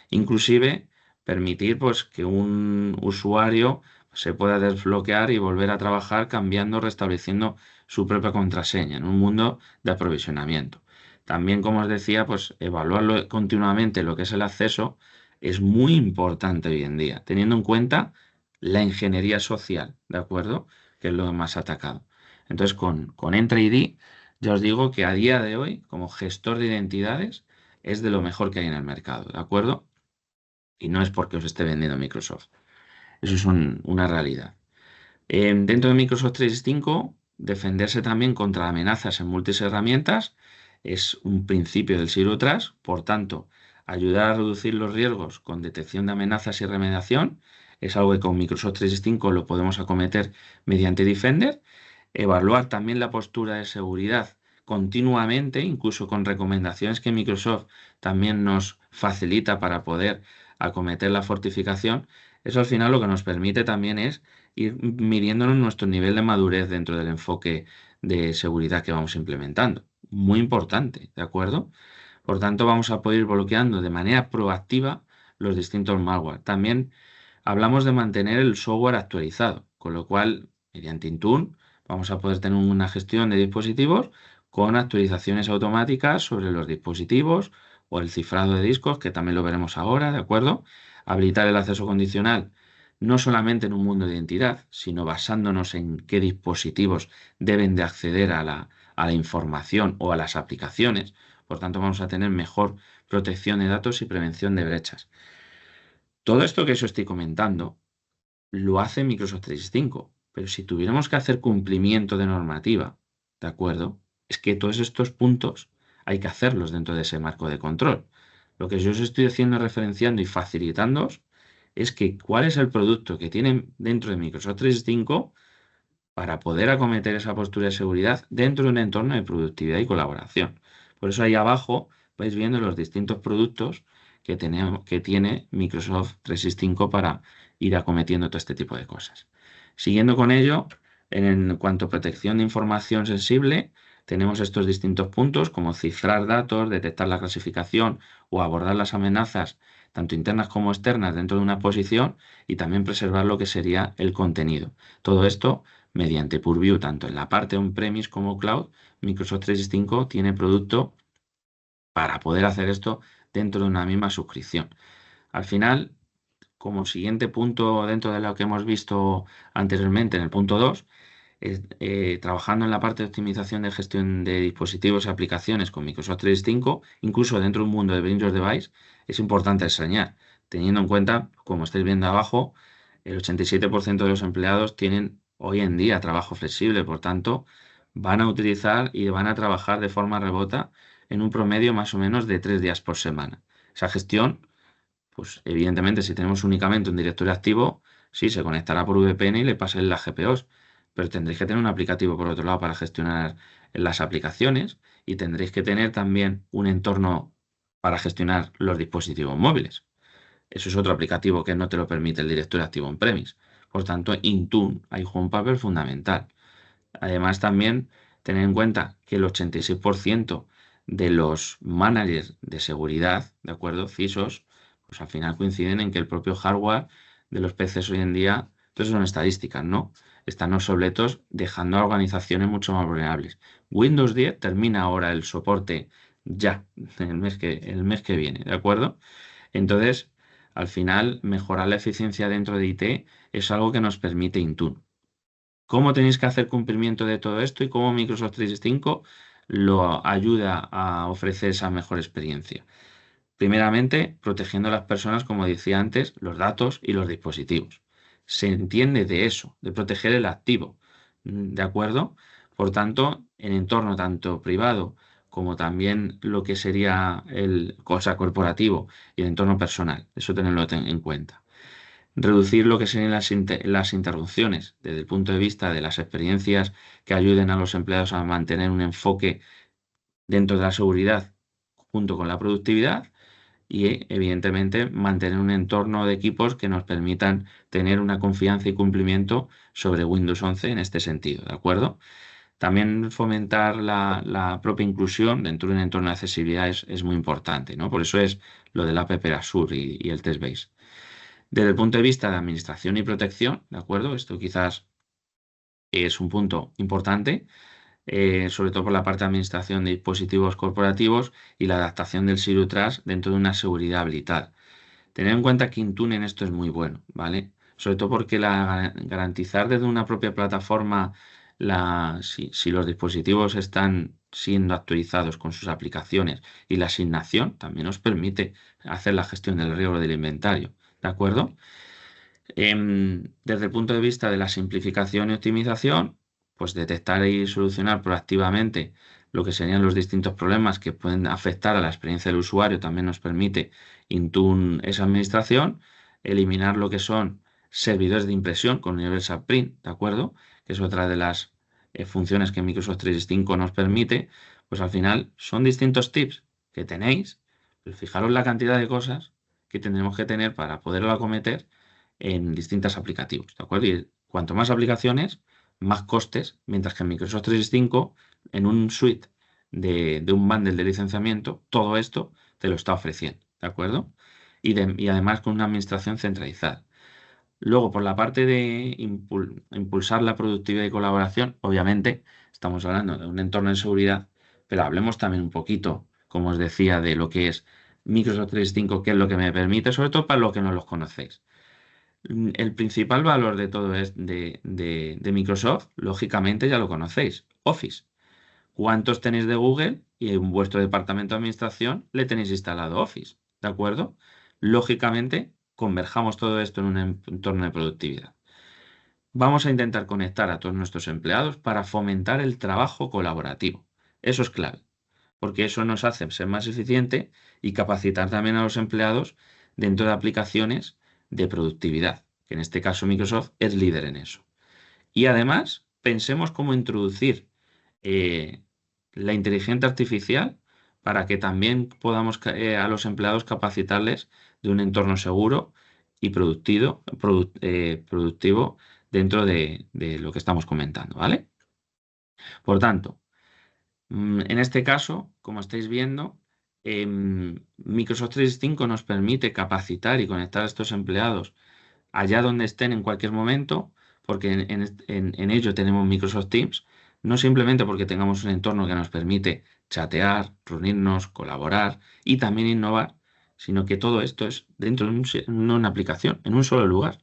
Inclusive permitir pues, que un usuario se pueda desbloquear y volver a trabajar cambiando, restableciendo su propia contraseña en un mundo de aprovisionamiento. También, como os decía, pues evaluar continuamente lo que es el acceso es muy importante hoy en día, teniendo en cuenta la ingeniería social, ¿de acuerdo? Que es lo más atacado. Entonces, con Entra ID, ya os digo que a día de hoy, como gestor de identidades, es de lo mejor que hay en el mercado, ¿de acuerdo? Y no es porque os esté vendiendo Microsoft. Eso es una realidad. Dentro de Microsoft 365, defenderse también contra amenazas en múltiples herramientas es un principio del Zero Trust. Por tanto, ayudar a reducir los riesgos con detección de amenazas y remediación es algo que con Microsoft 365 lo podemos acometer mediante Defender. Evaluar también la postura de seguridad continuamente, incluso con recomendaciones que Microsoft también nos facilita para poder acometer la fortificación. Eso al final lo que nos permite también es ir midiéndonos nuestro nivel de madurez dentro del enfoque de seguridad que vamos implementando. Muy importante, ¿de acuerdo? Por tanto, vamos a poder ir bloqueando de manera proactiva los distintos malware. También hablamos de mantener el software actualizado, con lo cual, mediante Intune, vamos a poder tener una gestión de dispositivos con actualizaciones automáticas sobre los dispositivos o el cifrado de discos, que también lo veremos ahora, ¿de acuerdo? Habilitar el acceso condicional no solamente en un mundo de identidad, sino basándonos en qué dispositivos deben de acceder a la información o a las aplicaciones. Por tanto, vamos a tener mejor protección de datos y prevención de brechas. Todo esto que os estoy comentando lo hace Microsoft 365, pero si tuviéramos que hacer cumplimiento de normativa, ¿de acuerdo? Es que todos estos puntos hay que hacerlos dentro de ese marco de control. Lo que yo os estoy haciendo, referenciando y facilitándoos es que cuál es el producto que tienen dentro de Microsoft 365 para poder acometer esa postura de seguridad dentro de un entorno de productividad y colaboración. Por eso ahí abajo vais viendo los distintos productos que tiene Microsoft 365 para ir acometiendo todo este tipo de cosas. Siguiendo con ello, en cuanto a protección de información sensible, tenemos estos distintos puntos como cifrar datos, detectar la clasificación o abordar las amenazas, tanto internas como externas, dentro de una posición y también preservar lo que sería el contenido. Todo esto mediante Purview, tanto en la parte on-premise como cloud, Microsoft 365 tiene producto para poder hacer esto dentro de una misma suscripción. Al final, como siguiente punto dentro de lo que hemos visto anteriormente en el punto 2, trabajando en la parte de optimización de gestión de dispositivos y aplicaciones con Microsoft 365, incluso dentro de un mundo de Bring Your Device, es importante enseñar, teniendo en cuenta, como estáis viendo abajo, el 87% de los empleados tienen hoy en día trabajo flexible, por tanto, van a utilizar y van a trabajar de forma remota en un promedio más o menos de 3 días por semana. Esa gestión, pues evidentemente si tenemos únicamente un directorio activo, sí, se conectará por VPN y le pasen las GPOs, pero tendréis que tener un aplicativo por otro lado para gestionar las aplicaciones y tendréis que tener también un entorno para gestionar los dispositivos móviles. Eso es otro aplicativo que no te lo permite el directorio activo on-premise. Por tanto, Intune ahí juega un papel fundamental. Además, también tener en cuenta que el 86% de los managers de seguridad, ¿de acuerdo? CISOs, pues al final coinciden en que el propio hardware de los PCs hoy en día, entonces son estadísticas, ¿no? Están obsoletos, dejando a organizaciones mucho más vulnerables. Windows 10 termina ahora el soporte ya, el mes que viene, ¿de acuerdo? Entonces, al final, mejorar la eficiencia dentro de IT es algo que nos permite Intune. ¿Cómo tenéis que hacer cumplimiento de todo esto y cómo Microsoft 365 lo ayuda a ofrecer esa mejor experiencia? Primeramente, protegiendo a las personas, como decía antes, los datos y los dispositivos. Se entiende de eso, de proteger el activo. ¿De acuerdo? Por tanto, en entorno tanto privado como también lo que sería el cosa corporativo y el entorno personal. Eso tenerlo en cuenta. Reducir lo que serían las interrupciones desde el punto de vista de las experiencias que ayuden a los empleados a mantener un enfoque dentro de la seguridad junto con la productividad y, evidentemente, mantener un entorno de equipos que nos permitan tener una confianza y cumplimiento sobre Windows 11 en este sentido, ¿de acuerdo? También fomentar la propia inclusión dentro de un entorno de accesibilidad es muy importante, ¿no? Por eso es lo del App Azure y el Test Base. Desde el punto de vista de administración y protección, ¿de acuerdo? Esto quizás es un punto importante, sobre todo por la parte de administración de dispositivos corporativos y la adaptación del Zero Trust dentro de una seguridad habilitada. Tener en cuenta que Intune en esto es muy bueno, ¿vale? Sobre todo porque garantizar desde una propia plataforma si los dispositivos están siendo actualizados con sus aplicaciones y la asignación también nos permite hacer la gestión del riesgo del inventario, ¿de acuerdo? Desde el punto de vista de la simplificación y optimización, pues detectar y solucionar proactivamente lo que serían los distintos problemas que pueden afectar a la experiencia del usuario también nos permite Intune esa administración, eliminar lo que son servidores de impresión con Universal Print, ¿de acuerdo? Que es otra de las funciones que Microsoft 365 nos permite, pues al final son distintos tips que tenéis, pero fijaros la cantidad de cosas que tendremos que tener para poderlo acometer en distintos aplicativos, ¿de acuerdo? Y cuanto más aplicaciones, más costes, mientras que en Microsoft 365, en un suite de un bundle de licenciamiento, todo esto te lo está ofreciendo, ¿de acuerdo? Y además con una administración centralizada. Luego, por la parte de impulsar la productividad y colaboración, obviamente estamos hablando de un entorno de seguridad, pero hablemos también un poquito, como os decía, de lo que es Microsoft 365, qué es lo que me permite, sobre todo para los que no los conocéis. El principal valor de todo es de Microsoft, lógicamente ya lo conocéis, Office. ¿Cuántos tenéis de Google y en vuestro departamento de administración le tenéis instalado Office? ¿De acuerdo? Lógicamente, converjamos todo esto en un entorno de productividad. Vamos a intentar conectar a todos nuestros empleados para fomentar el trabajo colaborativo. Eso es clave, porque eso nos hace ser más eficiente y capacitar también a los empleados dentro de aplicaciones de productividad, que en este caso Microsoft es líder en eso. Y además, pensemos cómo introducir eh, la inteligencia artificial para que también podamos a los empleados capacitarles de un entorno seguro y productivo dentro de lo que estamos comentando, ¿vale? Por tanto, en este caso, como estáis viendo, Microsoft 365 nos permite capacitar y conectar a estos empleados allá donde estén en cualquier momento, porque en ello tenemos Microsoft Teams, no simplemente porque tengamos un entorno que nos permite chatear, reunirnos, colaborar y también innovar, sino que todo esto es dentro de una aplicación, en un solo lugar.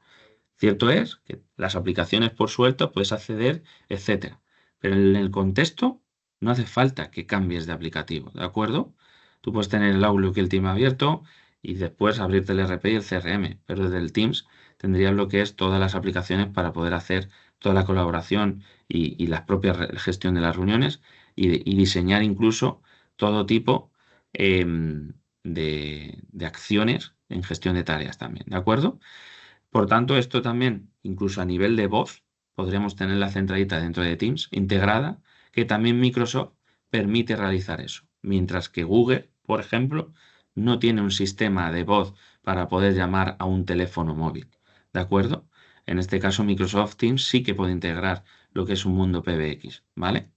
Cierto es que las aplicaciones por suelto puedes acceder, etcétera, pero en el contexto no hace falta que cambies de aplicativo, ¿de acuerdo? Tú puedes tener el Outlook y el Team abierto y después abrirte el RP y el CRM, pero desde el Teams tendrías lo que es todas las aplicaciones para poder hacer toda la colaboración y la propia gestión de las reuniones y diseñar incluso todo tipo de acciones en gestión de tareas también, ¿de acuerdo? Por tanto, esto también, incluso a nivel de voz, podríamos tener la centralita dentro de Teams integrada, que también Microsoft permite realizar eso. Mientras que Google, por ejemplo, no tiene un sistema de voz para poder llamar a un teléfono móvil. ¿De acuerdo? En este caso, Microsoft Teams sí que puede integrar lo que es un mundo PBX, ¿vale?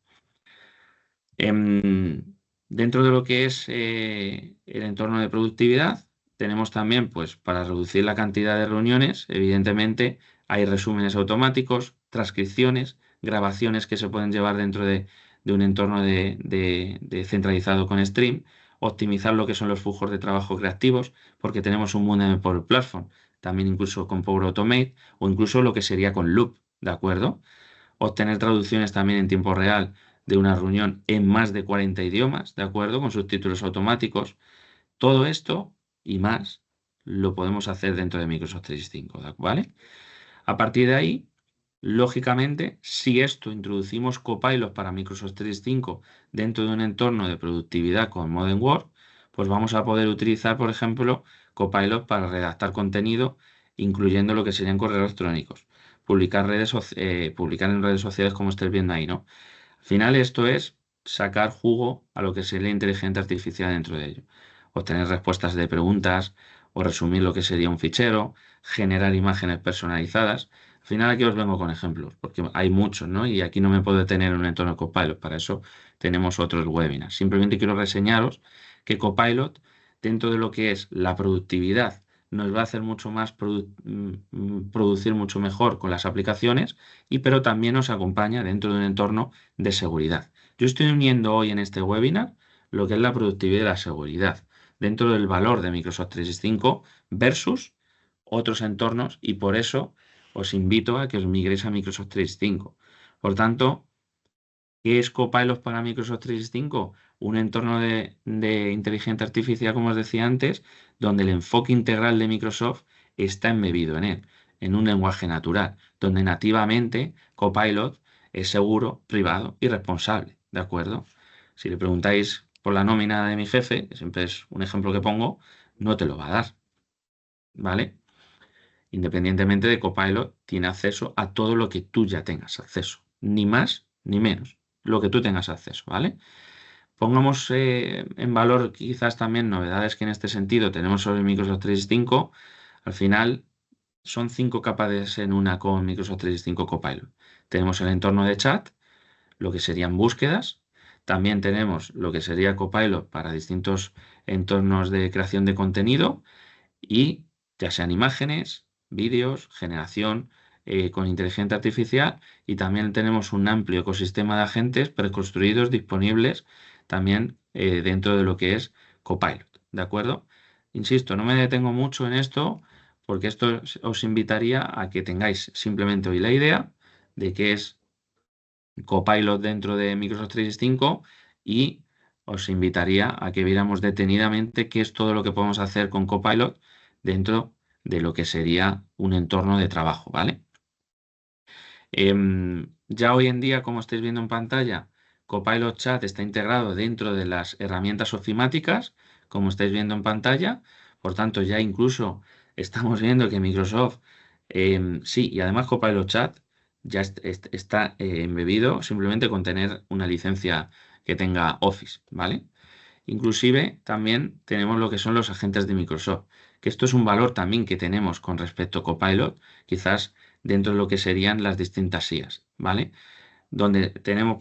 Dentro de lo que es el entorno de productividad, tenemos también, pues, para reducir la cantidad de reuniones, evidentemente, hay resúmenes automáticos, transcripciones, grabaciones que se pueden llevar dentro de un entorno de centralizado con Stream, optimizar lo que son los flujos de trabajo creativos, porque tenemos un mundo de Power Platform, también incluso con Power Automate, o incluso lo que sería con Loop, ¿de acuerdo? Obtener traducciones también en tiempo real de una reunión en más de 40 idiomas, ¿de acuerdo? Con subtítulos automáticos. Todo esto y más lo podemos hacer dentro de Microsoft 365, ¿vale? A partir de ahí, lógicamente, si esto introducimos Copilot para Microsoft 365 dentro de un entorno de productividad con Modern Work, pues vamos a poder utilizar, por ejemplo, Copilot para redactar contenido, incluyendo lo que serían correos electrónicos, publicar en redes sociales como estáis viendo ahí, ¿no? Al final esto es sacar jugo a lo que sería la inteligencia artificial dentro de ello. Obtener respuestas de preguntas o resumir lo que sería un fichero, generar imágenes personalizadas. Al final aquí os vengo con ejemplos, porque hay muchos, ¿no? Y aquí no me puedo detener en un entorno Copilot, para eso tenemos otros webinars. Simplemente quiero reseñaros que Copilot, dentro de lo que es la productividad, nos va a hacer mucho más producir mucho mejor con las aplicaciones, pero también nos acompaña dentro de un entorno de seguridad. Yo estoy uniendo hoy en este webinar lo que es la productividad y la seguridad dentro del valor de Microsoft 365 versus otros entornos y por eso os invito a que os migréis a Microsoft 365. Por tanto, ¿qué es Copilot para Microsoft 365? Un entorno de inteligencia artificial, como os decía antes, donde el enfoque integral de Microsoft está embebido en él, en un lenguaje natural, donde nativamente Copilot es seguro, privado y responsable, ¿de acuerdo? Si le preguntáis por la nómina de mi jefe, que siempre es un ejemplo que pongo, no te lo va a dar, ¿vale? Independientemente de Copilot, tiene acceso a todo lo que tú ya tengas acceso, ni más ni menos, lo que tú tengas acceso, ¿vale? Pongamos en valor quizás también novedades que en este sentido tenemos sobre Microsoft 365. Al final son 5 capas en una con Microsoft 365 Copilot. Tenemos el entorno de chat, lo que serían búsquedas. También tenemos lo que sería Copilot para distintos entornos de creación de contenido y ya sean imágenes, vídeos, generación con inteligencia artificial y también tenemos un amplio ecosistema de agentes preconstruidos disponibles también dentro de lo que es Copilot, ¿de acuerdo? Insisto, no me detengo mucho en esto porque esto os invitaría a que tengáis simplemente hoy la idea de qué es Copilot dentro de Microsoft 365 y os invitaría a que viéramos detenidamente qué es todo lo que podemos hacer con Copilot dentro de lo que sería un entorno de trabajo, ¿vale? Ya hoy en día, como estáis viendo en pantalla, Copilot Chat está integrado dentro de las herramientas ofimáticas, como estáis viendo en pantalla. Por tanto, ya incluso estamos viendo que Microsoft, sí, y además Copilot Chat ya está embebido simplemente con tener una licencia que tenga Office, ¿vale? Inclusive también tenemos lo que son los agentes de Microsoft, que esto es un valor también que tenemos con respecto a Copilot, quizás dentro de lo que serían las distintas IAs, ¿vale? Donde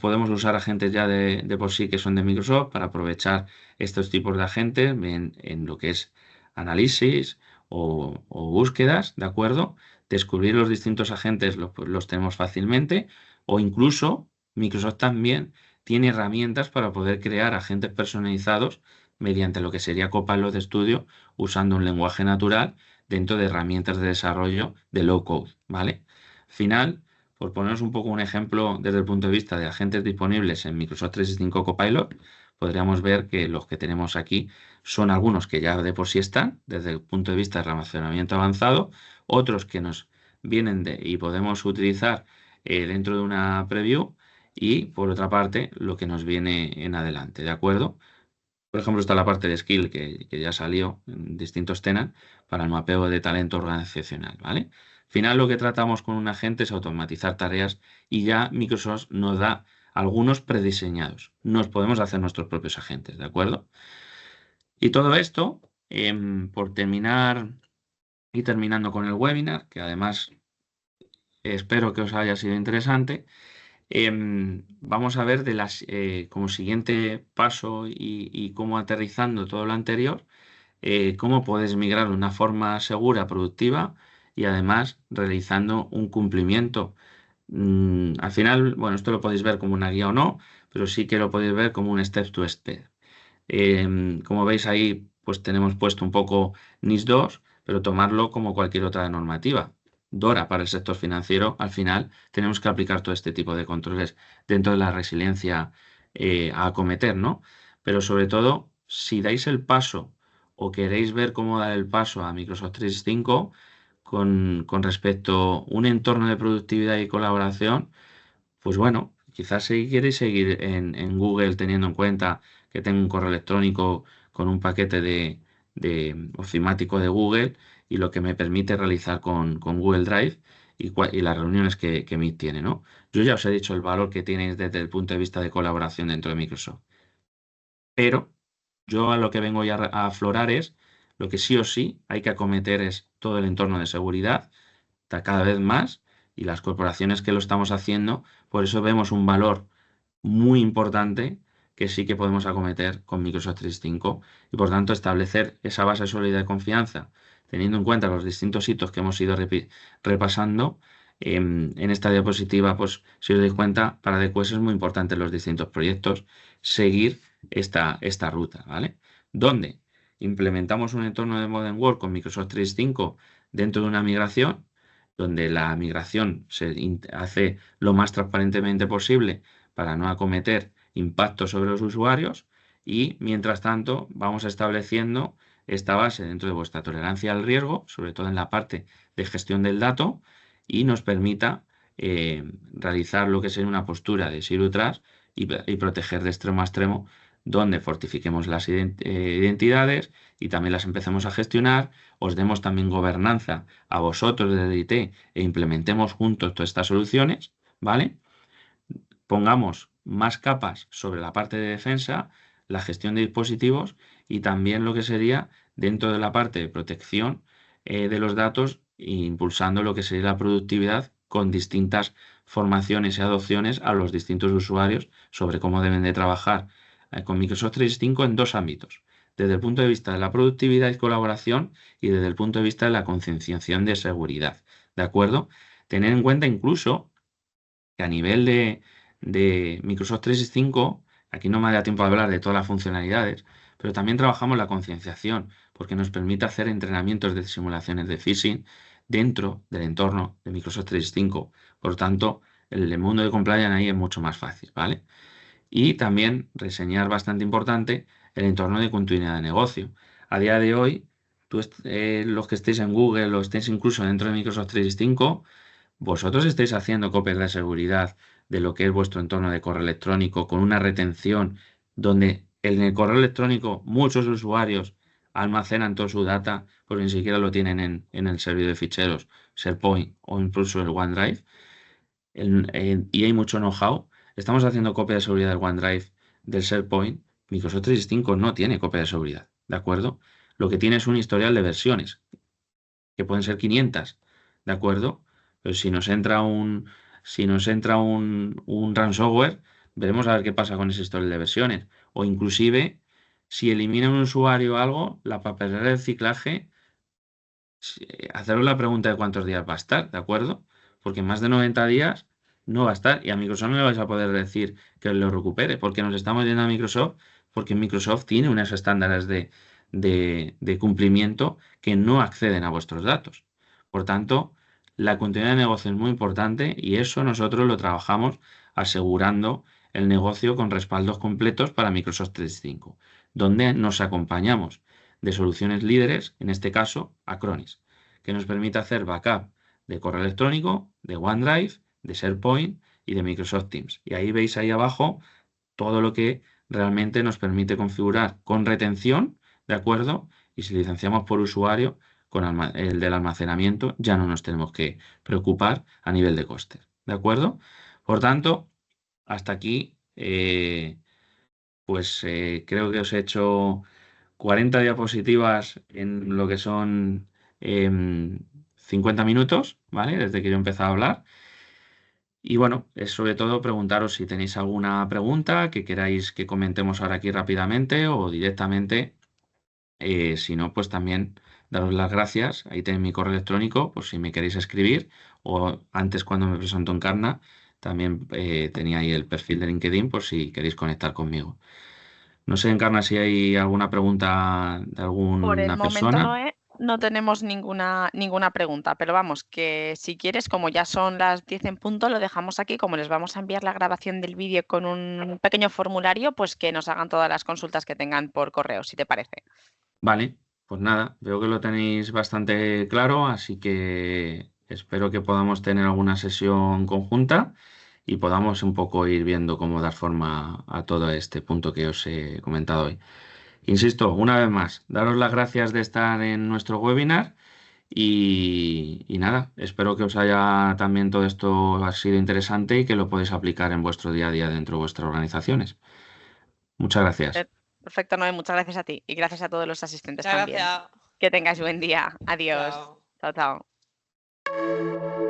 podemos usar agentes ya de por sí que son de Microsoft para aprovechar estos tipos de agentes en lo que es análisis o búsquedas, ¿de acuerdo? Descubrir los distintos agentes los tenemos fácilmente o incluso Microsoft también tiene herramientas para poder crear agentes personalizados mediante lo que sería Copilot Studio usando un lenguaje natural dentro de herramientas de desarrollo de low code, ¿vale? Al final, por poneros un poco un ejemplo desde el punto de vista de agentes disponibles en Microsoft 365 Copilot, podríamos ver que los que tenemos aquí son algunos que ya de por sí están desde el punto de vista de almacenamiento avanzado, otros que nos vienen y podemos utilizar dentro de una preview y por otra parte lo que nos viene en adelante, ¿de acuerdo? Por ejemplo, está la parte de skill que ya salió en distintos tenants para el mapeo de talento organizacional, ¿vale? Al final lo que tratamos con un agente es automatizar tareas y ya Microsoft nos da algunos prediseñados. Nos podemos hacer nuestros propios agentes, ¿de acuerdo? Y todo esto, por terminar y terminando con el webinar, que además espero que os haya sido interesante. Vamos a ver como siguiente paso y cómo aterrizando todo lo anterior, cómo puedes migrar de una forma segura, productiva y además realizando un cumplimiento. Al final, bueno, esto lo podéis ver como una guía o no, pero sí que lo podéis ver como un step to step. Como veis ahí, pues tenemos puesto un poco NIS 2, pero tomarlo como cualquier otra normativa. DORA para el sector financiero, al final tenemos que aplicar todo este tipo de controles dentro de la resiliencia a acometer, ¿no? Pero sobre todo, si dais el paso o queréis ver cómo dar el paso a Microsoft 365 con respecto a un entorno de productividad y colaboración, pues bueno, quizás si queréis seguir en Google teniendo en cuenta que tengo un correo electrónico con un paquete de ofimático de Google y lo que me permite realizar con Google Drive y las reuniones que Meet tiene, ¿no? Yo ya os he dicho el valor que tiene desde el punto de vista de colaboración dentro de Microsoft. Pero yo a lo que vengo ya a aflorar es lo que sí o sí hay que acometer es todo el entorno de seguridad cada vez más y las corporaciones que lo estamos haciendo, por eso vemos un valor muy importante que sí que podemos acometer con Microsoft 365 y por tanto establecer esa base sólida de confianza, teniendo en cuenta los distintos hitos que hemos ido repasando. En esta diapositiva, pues si os dais cuenta, para DQS es muy importante en los distintos proyectos seguir esta ruta, ¿vale? Donde implementamos un entorno de Modern Work con Microsoft 365 dentro de una migración donde la migración se hace lo más transparentemente posible para no acometer impactos sobre los usuarios y mientras tanto vamos estableciendo esta base dentro de vuestra tolerancia al riesgo, sobre todo en la parte de gestión del dato y nos permita realizar lo que sería una postura de zero trust y proteger de extremo a extremo donde fortifiquemos las identidades y también las empecemos a gestionar, os demos también gobernanza a vosotros desde IT e implementemos juntos todas estas soluciones, ¿vale? Pongamos más capas sobre la parte de defensa, la gestión de dispositivos y también lo que sería dentro de la parte de protección de los datos, impulsando lo que sería la productividad con distintas formaciones y adopciones a los distintos usuarios sobre cómo deben de trabajar con Microsoft 365 en dos ámbitos. Desde el punto de vista de la productividad y colaboración y desde el punto de vista de la concienciación de seguridad. ¿De acuerdo? Tener en cuenta incluso que a nivel de Microsoft 365, aquí no me da tiempo de hablar de todas las funcionalidades, pero también trabajamos la concienciación. porque nos permite hacer entrenamientos de simulaciones de phishing dentro del entorno de Microsoft 365. Por lo tanto, el mundo de compliance ahí es mucho más fácil, ¿vale? Y también reseñar bastante importante el entorno de continuidad de negocio. A día de hoy, los que estéis en Google o estéis incluso dentro de Microsoft 365, vosotros estáis haciendo copias de seguridad de lo que es vuestro entorno de correo electrónico con una retención donde en el correo electrónico muchos usuarios almacenan toda su data porque ni siquiera lo tienen en el servidor de ficheros SharePoint o incluso el OneDrive y hay mucho know-how. Estamos haciendo copia de seguridad del OneDrive, del SharePoint. Microsoft 365 no tiene copia de seguridad, ¿de acuerdo? Lo que tiene es un historial de versiones, que pueden ser 500, ¿de acuerdo? Pero si nos entra un ransomware, veremos a ver qué pasa con ese historial de versiones. O inclusive, si elimina un usuario algo, la papelera de reciclaje, haceros la pregunta de cuántos días va a estar, ¿de acuerdo? Porque en más de 90 días no va a estar y a Microsoft no le vais a poder decir que lo recupere, porque nos estamos yendo a Microsoft, porque Microsoft tiene unos estándares de cumplimiento que no acceden a vuestros datos. Por tanto, la continuidad de negocio es muy importante y eso nosotros lo trabajamos asegurando el negocio con respaldos completos para Microsoft 365, donde nos acompañamos de soluciones líderes, en este caso Acronis, que nos permite hacer backup de correo electrónico, de OneDrive, de SharePoint y de Microsoft Teams. Y ahí veis ahí abajo todo lo que realmente nos permite configurar con retención, ¿de acuerdo? Y si licenciamos por usuario, con el del almacenamiento, ya no nos tenemos que preocupar a nivel de costes, ¿de acuerdo? Por tanto, hasta aquí, creo que os he hecho 40 diapositivas en lo que son 50 minutos, ¿vale? Desde que yo he empezado a hablar. Y bueno, es sobre todo preguntaros si tenéis alguna pregunta que queráis que comentemos ahora aquí rápidamente o directamente. Si no, pues también daros las gracias. Ahí tenéis mi correo electrónico por si me queréis escribir. O antes cuando me presento en Carna, también tenía ahí el perfil de LinkedIn por si queréis conectar conmigo. No sé, Encarna, si hay alguna pregunta de Por el alguna momento, persona. Noé, no tenemos ninguna pregunta, pero vamos, que si quieres, como ya son las 10 en punto, lo dejamos aquí, como les vamos a enviar la grabación del vídeo con un pequeño formulario, pues que nos hagan todas las consultas que tengan por correo, si te parece. Vale, pues nada, veo que lo tenéis bastante claro, así que espero que podamos tener alguna sesión conjunta y podamos un poco ir viendo cómo dar forma a todo este punto que os he comentado hoy. Insisto, una vez más, daros las gracias de estar en nuestro webinar y nada, espero que os haya también todo esto ha sido interesante y que lo podéis aplicar en vuestro día a día dentro de vuestras organizaciones. Muchas gracias. Perfecto, Noé, muchas gracias a ti y gracias a todos los asistentes Muchas también. gracias. Que tengáis buen día. Adiós. Chao. Chao, chao.